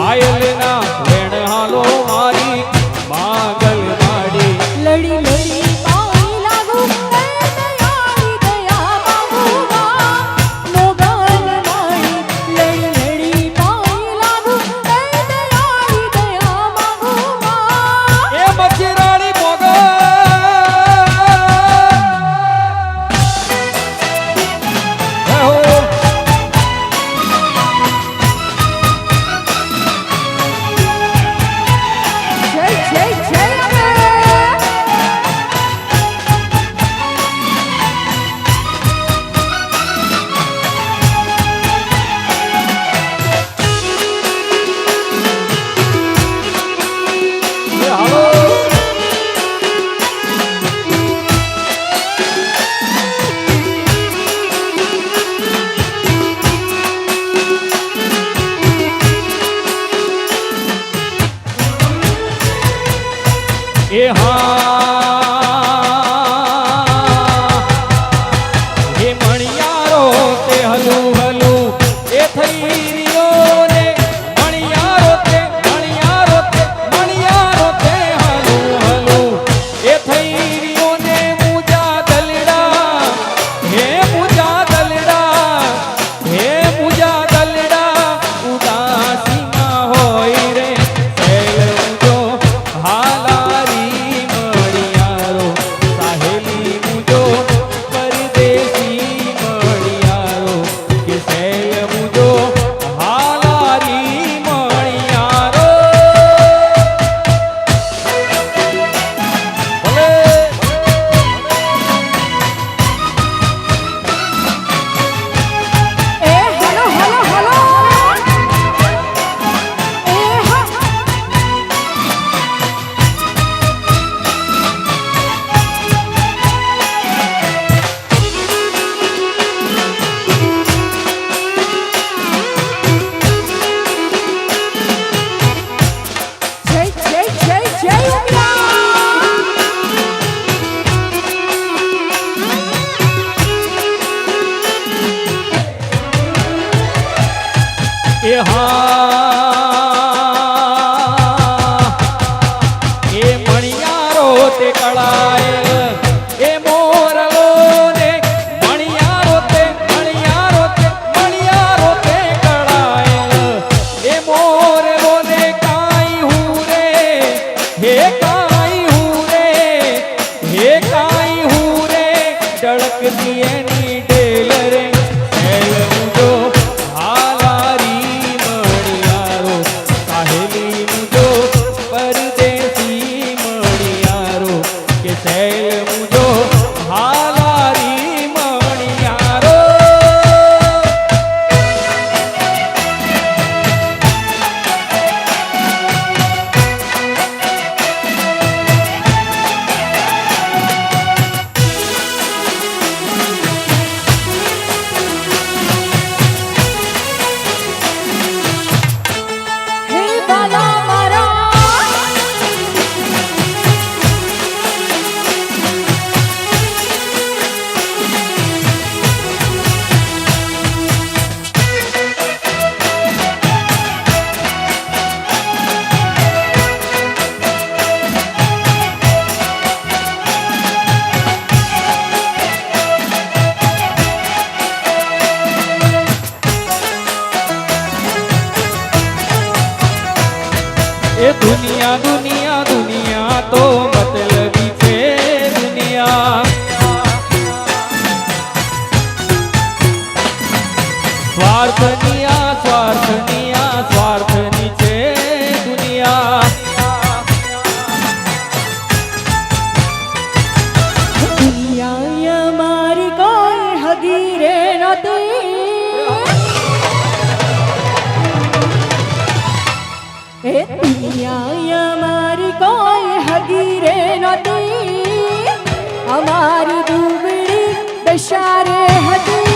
ઘાયલના વેણ હાલો મારી માગલ માડી લડી લડી પાઈ લાગુ એ દયાળી દયા માંગુમાં મોગલ માડી લડી લડી પાઈ લાગુ એ દયાળી દયા માંગુમાં એ મચરાળી મોગલ એ હે મણિયારો તે હલુ હલુ એ થઈ રહ્યો ને મણિયારો તે હલુ હલુ એ થઈ રહ્યો ને મુજા દલડા હે મુજા દલડા ઉદાસીમાં હોય રે સેલ મુજો હાલા એ મણિયારો તે કળાયલ એ મોરલો ને મણિયારો તે કળાયલ એ મોરલો ને કાઈ હું રે હે કાઈ હું રે ડળકતી એની ઢેલ રે સેલ મુજો એ દુનિયા દુનિયા દુનિયા તો મતલબી છે દુનિયા સ્વાર્થની છે દુનિયા દુનિયા મારી કોઈ હગી રે નથી એ દુનિયા મારી કોઈ હગી રે નથી અમારી દુબળી દશા રે હતી